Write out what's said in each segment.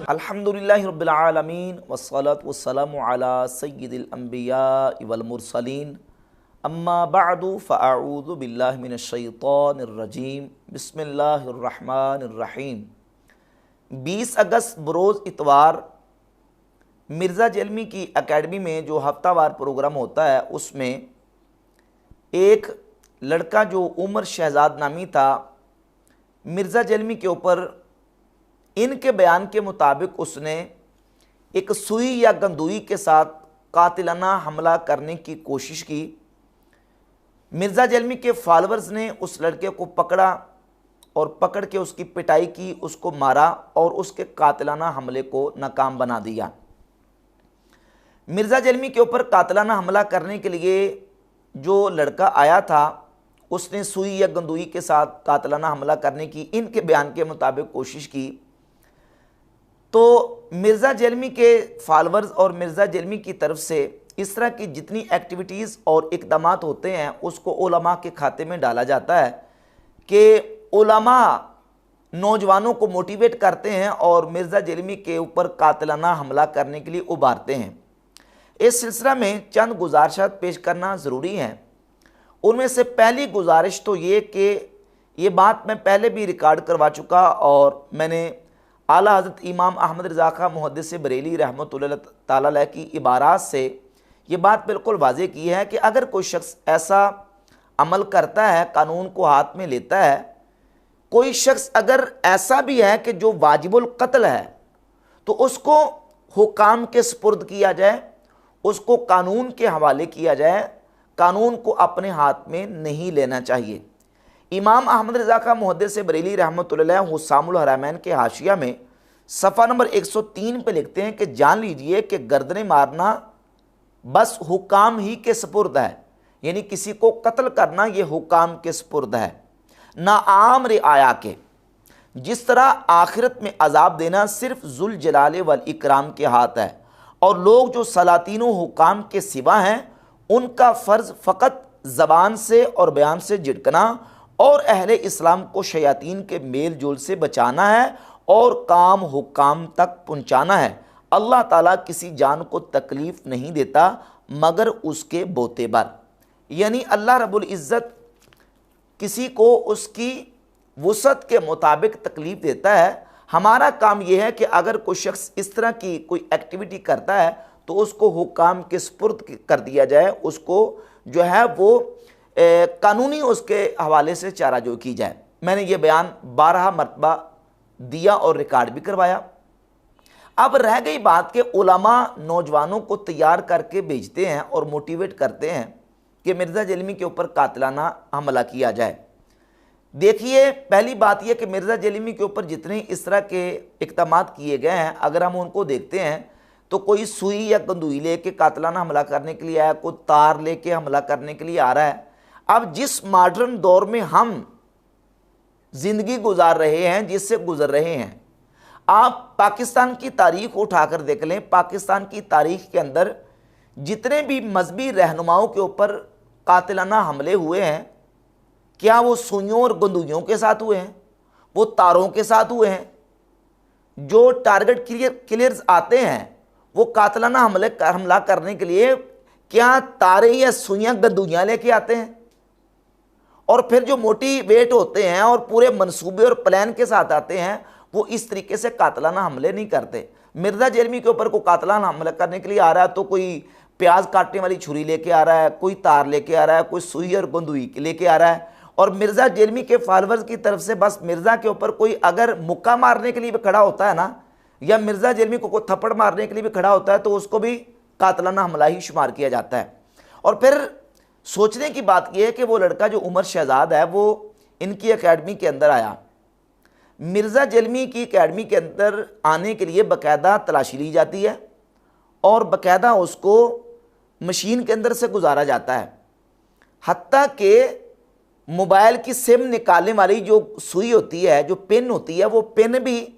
अल्हम्दुलिल्लाहि रब्बिल आलमीन वस्सलातु वस्सलामु अला सय्यिदिल अंबिया वल मुरसलीन अम्मा बअदु फ़अऊज़ु बिल्लाहि मिनश शैतानिर रजीम बिस्मिल्लाहिर रहमानिर रहीम। 20 अगस्त बरोज़ इतवार मिर्ज़ा जलमी की एकेडमी में जो हफ्तावार प्रोग्राम होता है उसमें एक लड़का जो उमर शहजाद नामी था, मिर्ज़ा जलमी के ऊपर इनके बयान के मुताबिक उसने एक सुई या गंदुई के साथ कातिलाना हमला करने की कोशिश की। मिर्ज़ा जलमी के फॉलोअर्स ने उस लड़के को पकड़ा और पकड़ के उसकी पिटाई की, उसको मारा और उसके कातिलाना हमले को नाकाम बना दिया। मिर्ज़ा जलमी के ऊपर कातिलाना हमला करने के लिए जो लड़का आया था उसने सुई या गंदुई के साथ कातिलाना हमला करने की इनके बयान के मुताबिक कोशिश की। तो मिर्ज़ा जलमी के फॉलोअर्स और मिर्ज़ा जलमी की तरफ से इस तरह की जितनी एक्टिविटीज़ और इक़दामात होते हैं उसको उलमा के खाते में डाला जाता है कि उलमा नौजवानों को मोटिवेट करते हैं और मिर्ज़ा जलमी के ऊपर कातिलाना हमला करने के लिए उभारते हैं। इस सिलसिला में चंद गुजारिशात पेश करना ज़रूरी हैं। उनमें से पहली गुजारिश तो ये कि ये बात मैं पहले भी रिकॉर्ड करवा चुका और मैंने आला हज़रत इमाम अहमद रज़ा खां मुहद्दिस बरेली रहमतुल्लाह ताला अलैह की इबारात से ये बात बिल्कुल वाज़ेह की है कि अगर कोई शख्स ऐसा अमल करता है, कानून को हाथ में लेता है, कोई शख्स अगर ऐसा भी है कि जो वाजिबुल कत्ल है, तो उसको हुकाम के सुपुर्द किया जाए, उसको कानून के हवाले किया जाए, कानून को अपने हाथ में नहीं लेना चाहिए। इमाम अहमद रज़ा खां मुहद्दिस बरेली रहमतुल्लाह अलैह हुस्सामुल हरमैन के हाशिया में सफ़ा नंबर 103 पे लिखते हैं कि जान लीजिए कि गर्दनें मारना बस हुकाम ही के सुपुर्द है, यानी किसी को कत्ल करना ये हुकाम के सुपुर्द है, ना आम रिआया के। जिस तरह आखिरत में अजाब देना सिर्फ जुल जलाल वल इकराम के हाथ है और लोग जो सलातीनों हुकाम के सिवा हैं उनका फ़र्ज़ फ़कत ज़बान से और बयान से झिड़कना और अहले इस्लाम को शयातीन के मेल जोल से बचाना है और काम हुकाम तक पहुँचाना है। अल्लाह ताला किसी जान को तकलीफ़ नहीं देता मगर उसके बोते बर, यानी अल्लाह रब्बुल इज़्ज़त किसी को उसकी वुसअत के मुताबिक तकलीफ़ देता है। हमारा काम यह है कि अगर कोई शख्स इस तरह की कोई एक्टिविटी करता है तो उसको हुकाम के सुपुर्द कर दिया जाए, उसको जो है वो कानूनी उसके हवाले से चाराजोई की जाए। मैंने ये बयान 12 मरतबा दिया और रिकॉर्ड भी करवाया। अब रह गई बात कि उलमा नौजवानों को तैयार करके भेजते हैं और मोटिवेट करते हैं कि मिर्ज़ा जलमी के ऊपर कातिलाना हमला किया जाए। देखिए, पहली बात यह कि मिर्ज़ा जलमी के ऊपर जितने इस तरह के इक़दामात किए गए हैं, अगर हम उनको देखते हैं तो कोई सुई या गंदुई लेके कातिलाना हमला करने के लिए आया, कोई तार लेके हमला करने के लिए आ रहा है। अब जिस मॉडर्न दौर में हम ज़िंदगी गुजार रहे हैं, जिससे गुजर रहे हैं, आप पाकिस्तान की तारीख़ उठाकर देख लें। पाकिस्तान की तारीख़ के अंदर जितने भी मजहबी रहनुमाओं के ऊपर कातिलाना हमले हुए हैं, क्या वो सुइयों और गंदुइयों के साथ हुए हैं, वो तारों के साथ हुए हैं? जो टारगेट किलर्स आते हैं वो कातिलाना हमला करने के लिए क्या तारे या सुइयां गंदुइयाँ लेके आते हैं? और फिर जो मोटिवेट होते हैं और पूरे मंसूबे और प्लान के साथ आते हैं वो इस तरीके से कातिलाना हमले नहीं करते। मिर्ज़ा जलमी के ऊपर को कातिलाना हमला करने के लिए आ रहा है तो कोई प्याज काटने वाली छुरी लेके आ रहा है, कोई तार लेके आ रहा है, कोई सुई और गंदुई लेके आ रहा है। और मिर्ज़ा जलमी के फॉलोअर्स की तरफ से बस मिर्ज़ा के ऊपर कोई अगर मुक्का मारने के लिए भी खड़ा होता है ना, या मिर्ज़ा जलमी को कोई थप्पड़ मारने के लिए भी खड़ा होता है तो उसको भी कातिलाना हमला ही शुमार किया जाता है। और फिर सोचने की बात यह है कि वो लड़का जो उमर शहजाद है वो इनकी एकेडमी के अंदर आया। मिर्ज़ा जलमी की एकेडमी के अंदर आने के लिए बाकायदा तलाशी ली जाती है और बाकायदा उसको मशीन के अंदर से गुजारा जाता है। हत्ता कि मोबाइल की सिम निकालने वाली जो सुई होती है, जो पिन होती है, वो पिन भी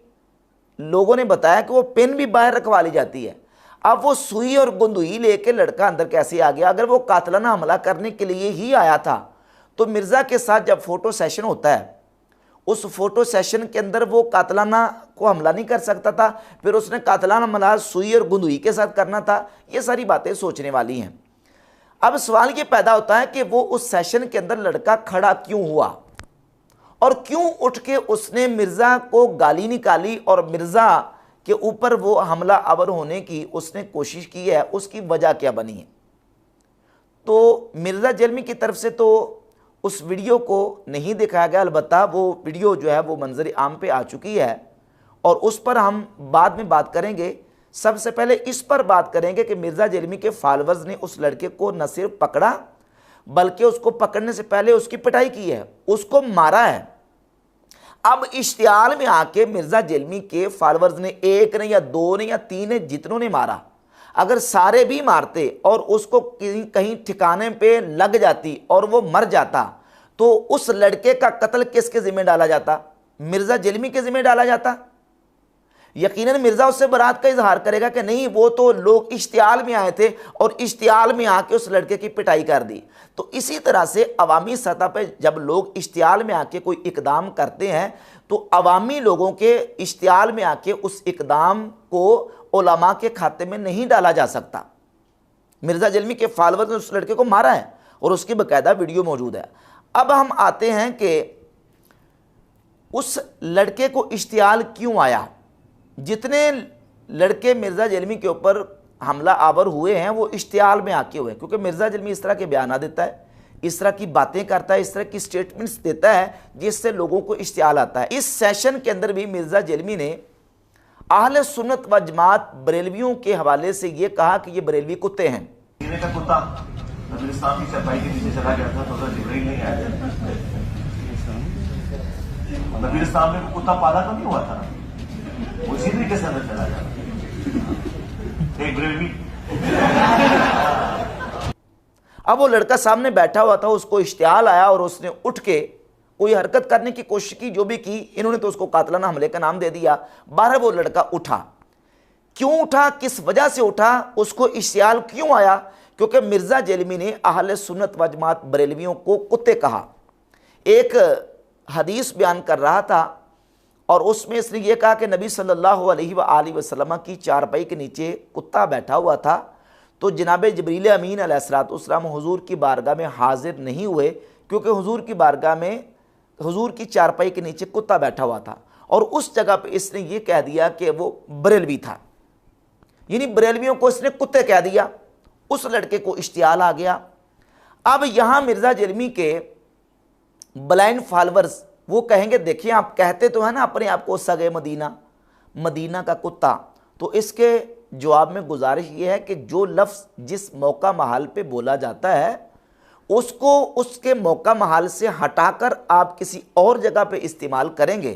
लोगों ने बताया कि वो पिन भी बाहर रखवा ली जाती है। अब वो सुई और गुंदुई लेके लड़का अंदर कैसे आ गया? अगर वो कातलाना हमला करने के लिए ही आया था तो मिर्ज़ा के साथ जब फ़ोटो सेशन होता है, उस फोटो सेशन के अंदर वो कातलाना को हमला नहीं कर सकता था, फिर उसने कातलाना हमला सुई और गुंदुई के साथ करना था। ये सारी बातें सोचने वाली हैं। अब सवाल ये पैदा होता है कि वो उस सेशन के अंदर लड़का खड़ा क्यों हुआ और क्यों उठ के उसने मिर्ज़ा को गाली निकाली और मिर्ज़ा के ऊपर वो हमला आवर होने की उसने कोशिश की है, उसकी वजह क्या बनी है? तो मिर्ज़ा जलमी की तरफ से तो उस वीडियो को नहीं दिखाया गया, अलबत्ता वो वीडियो जो है वो मंजर आम पे आ चुकी है और उस पर हम बाद में बात करेंगे। सबसे पहले इस पर बात करेंगे कि मिर्ज़ा जलमी के फॉलोअर्स ने उस लड़के को न सिर्फ पकड़ा बल्कि उसको पकड़ने से पहले उसकी पिटाई की है, उसको मारा है। अब इश्तियाल में आके मिर्ज़ा जलमी के फॉलोअर्स ने एक ने या दो ने या तीन ने, जितनों ने मारा, अगर सारे भी मारते और उसको कहीं ठिकाने पे लग जाती और वो मर जाता तो उस लड़के का कत्ल किसके ज़िम्मे डाला जाता? मिर्ज़ा जलमी के ज़िम्मे डाला जाता। यकीनन मिर्ज़ा उससे बरात का इजहार करेगा कि नहीं, वो तो लोग इश्तियाल में आए थे और इश्तियाल में आके उस लड़के की पिटाई कर दी। तो इसी तरह से अवामी सतह पर जब लोग इश्तियाल में आके कोई इकदाम करते हैं तो अवामी लोगों के इश्तियाल में आके उस इकदाम को उलमा के खाते में नहीं डाला जा सकता। मिर्ज़ा जलमी के फॉलोअर्स ने उस लड़के को मारा है और उसकी बाकायदा वीडियो मौजूद है। अब हम आते हैं कि उस लड़के को इश्तियाल क्यों आया। जितने लड़के मिर्ज़ा जलमी के ऊपर हमला आवर हुए हैं वो इश्तियाल में आके हुए, क्योंकि मिर्ज़ा जलमी इस तरह के बयान देता है, इस तरह की बातें करता है, इस तरह की स्टेटमेंट्स देता है जिससे लोगों को इश्तियाल आता है। इस सेशन के अंदर भी मिर्ज़ा जलमी ने अहले सुन्नत व जमात बरेलवियों के हवाले से ये कहा कि ये बरेलवी कुत्ते हैं। कुत्ता नबी की चरपाई के नीचे चला गया था तो जिब्रील नहीं आया। नबी ने कुत्ता पाला तो नहीं हुआ था, वो इसी तरीके से अंदर चला गया एक बरेलवी। अब वो लड़का सामने बैठा हुआ था, उसको इश्तियाल आया और उसने उठ के कोई हरकत करने की कोशिश की, जो भी की, इन्होंने तो उसको कातलाना हमले का नाम दे दिया। बाहर वो लड़का उठा, क्यों उठा, किस वजह से उठा, उसको इश्तियाल क्यों आया? क्योंकि मिर्ज़ा जलमी ने अहले सुन्नत व जमात बरेलवियों को कुत्ते कहा। एक हदीस बयान कर रहा था और उसमें इसने ये कहा कि नबी सल्लल्लाहु अलैहि वसल्लम की चारपाई के नीचे कुत्ता बैठा हुआ था, तो जनाब जिब्रील अमीन अलैहिस्सलाम हुजूर की बारगाह में हाजिर नहीं हुए क्योंकि हुजूर की बारगाह में हुजूर की चारपाई के नीचे कुत्ता बैठा हुआ था और उस जगह पे इसने ये कह दिया कि वो बरेलवी था, यानी बरेलवियों को इसने कुत्ते कह दिया। उस लड़के को इश्तियाल आ गया। अब यहाँ मिर्ज़ा जलमी के ब्लाइंड फॉलोअर्स वो कहेंगे, देखिए आप कहते तो हैं ना अपने आप को सगे मदीना, मदीना का कुत्ता। तो इसके जवाब में गुजारिश ये है कि जो लफ्ज़ जिस मौका महल पे बोला जाता है उसको उसके मौका महल से हटाकर आप किसी और जगह पे इस्तेमाल करेंगे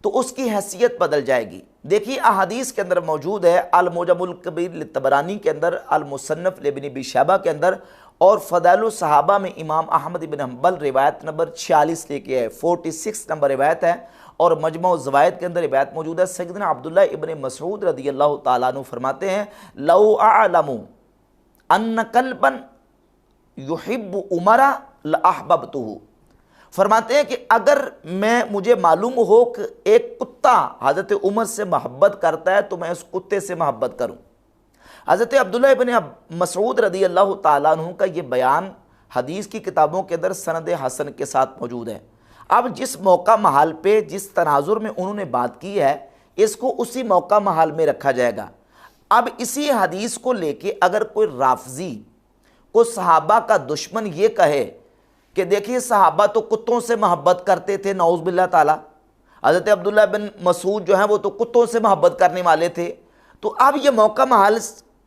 तो उसकी हैसियत बदल जाएगी। देखिए अहादीस के अंदर मौजूद है, अल-मुजमुल कबीर तबरानी के अंदर, अल-मुसन्नफ लिब्न अबी शैबा के अंदर और फ़दाइलुस सहाबा में इमाम अहमद इब्न हंबल रिवायत नंबर 46 लेके है, 46 नंबर रिवायत है और मजमू ज़वाइद के अंदर रिवायत मौजूद है। सैयदना अब्दुल्लाह इब्न मसऊद रज़ियल्लाहु ताला अन्हु फरमाते हैं, लौ अअलमु अन्न कल्बन युहिब्बु उमरा लअहबब्तुहु। फरमाते हैं कि अगर मुझे मालूम हो कि एक कुत्ता हज़रत उमर से मोहब्बत करता है तो मैं उस कुत्ते से मोहब्बत करूं। हज़रत अब्दुल्लाह इब्न मसऊद रज़ियल्लाहु ताला अन्हु का ये बयान हदीस की किताबों के अंदर सनद हसन के साथ मौजूद है। अब जिस मौका महल पे जिस तनाजुर में उन्होंने बात की है इसको उसी मौका महल में रखा जाएगा। अब इसी हदीस को लेके अगर कोई राफजी को सहाबा का दुश्मन ये कहे कि देखिए सहाबा तो कुत्तों से मोहब्बत करते थे, नऊज़ बिल्लाह ताला, हज़रत अब्दुल्लाह बिन मसूद जो है वो तो कुत्तों से मोहब्बत करने वाले थे, तो अब ये मौका महल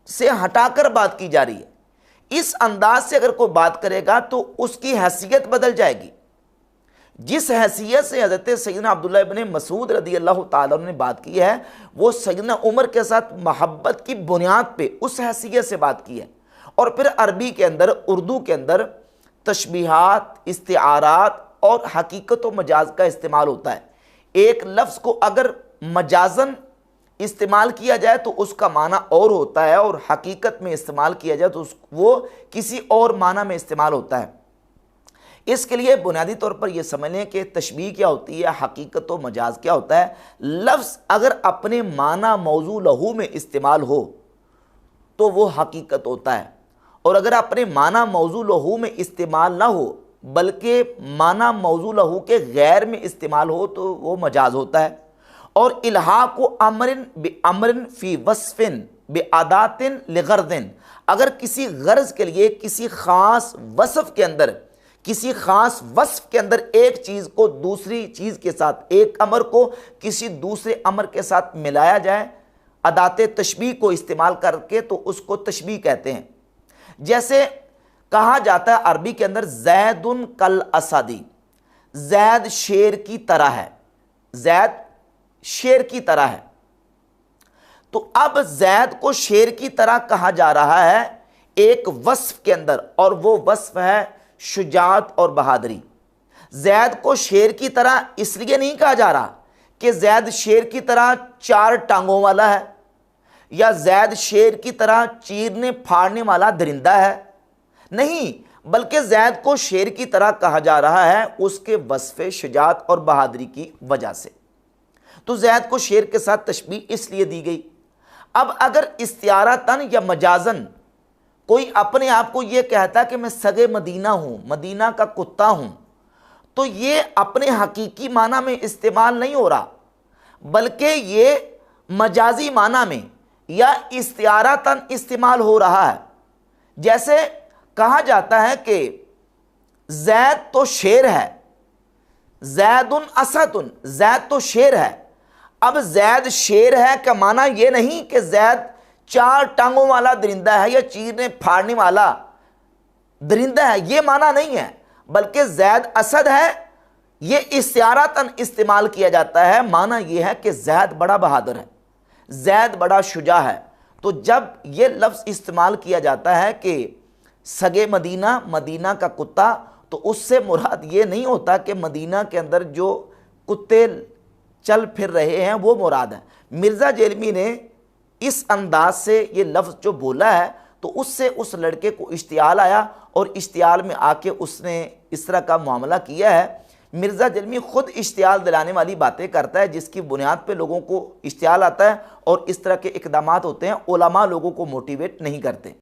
से हटाकर बात की जा रही है। इस अंदाज से अगर कोई बात करेगा तो उसकी हैसियत बदल जाएगी। जिस हैसियत से हज़रत सैयदना अब्दुल्लाह इब्न मसूद रज़ियल्लाहु ताला ने बात की है वो सैयदना उमर के साथ मोहब्बत की बुनियाद पे उस हैसियत से बात की है। और फिर अरबी के अंदर, उर्दू के अंदर तशबीहात, इस्तिआरात और हकीकत व मजाज का इस्तेमाल होता है। एक लफ्ज़ को अगर मजाजन इस्तेमाल किया जाए तो उसका माना और होता है, और हकीकत में इस्तेमाल किया जाए तो वो किसी और माना में इस्तेमाल होता है। इसके लिए बुनियादी तौर पर यह समझ लें कि तशबीह क्या होती है, हकीकत व मजाज क्या होता है। लफ्ज़ अगर अपने माना मौजू लहू में इस्तेमाल हो तो वो हकीकत होता है, और अगर अपने माना मौजू लहू में इस्तेमाल ना हो बल्कि माना मौजू लहू के गैर में इस्तेमाल हो तो वो मजाज होता है। और इल्हाक़ु अमरिन फ़ी वस्फ़िन बिअदातिन लिग़र्दिन, अगर किसी गर्ज के लिए किसी ख़ास वस्फ़ के अंदर, किसी ख़ास वस्फ़ के अंदर एक चीज़ को दूसरी चीज़ के साथ, एक अमर को किसी दूसरे अमर के साथ मिलाया जाए अदाते तशबीह को इस्तेमाल करके, तो उसको तशबीह कहते हैं। जैसे कहा जाता है अरबी के अंदर ज़ैदुन कल असदी, ज़ैद शेर की तरह है, ज़ैद शेर की तरह है। तो अब ज़ैद को शेर की तरह कहा जा रहा है एक वस्फ के अंदर, और वो वस्फ है शुजाअत और बहादुरी। ज़ैद को शेर की तरह इसलिए नहीं कहा जा रहा कि ज़ैद शेर की तरह 4 टांगों वाला है, या ज़ैद शेर की तरह चीरने फाड़ने वाला दरिंदा है, नहीं, बल्कि ज़ैद को शेर की तरह कहा जा रहा है उसके वस्फ़ शुजाअत और बहादुरी की वजह से। तो ज़ैद को शेर के साथ तशबीह इसलिए दी गई। अब अगर इस्तियारतन या मजाजन कोई अपने आप को यह कहता कि मैं सगे मदीना हूँ, मदीना का कुत्ता हूँ, तो ये अपने हकीकी माना में इस्तेमाल नहीं हो रहा, बल्कि ये मजाजी माना में या इस्तियारतन इस्तेमाल हो रहा है। जैसे कहा जाता है कि ज़ैद तो शेर है, ज़ैदुन असदुन, ज़ैद तो शेर है। अब ज़ैद शेर है का माना यह नहीं कि ज़ैद 4 टांगों वाला दरिंदा है या चीरने फाड़ने वाला दरिंदा है, ये माना नहीं है, बल्कि ज़ैद असद है, ये इस्तियारतन इस्तेमाल किया जाता है। माना यह है कि ज़ैद बड़ा बहादुर है, ज़ैद बड़ा शुजा है। तो जब ये लफ्ज़ इस्तेमाल किया जाता है कि सगे मदीना, मदीना का कुत्ता, तो उससे मुराद ये नहीं होता कि मदीना के अंदर जो कुत्ते चल फिर रहे हैं वो मुराद है। मिर्ज़ा जेलमी ने इस अंदाज से ये लफ्ज़ जो बोला है तो उससे उस लड़के को इश्तियाल आया, और इश्तियाल में आके उसने इस तरह का मामला किया है। मिर्ज़ा जेलमी ख़ुद इश्तियाल दिलाने वाली बातें करता है जिसकी बुनियाद पे लोगों को इश्तियाल आता है, और इस तरह के इक़दामात होते हैं, उलमा लोगों को मोटिवेट नहीं करते।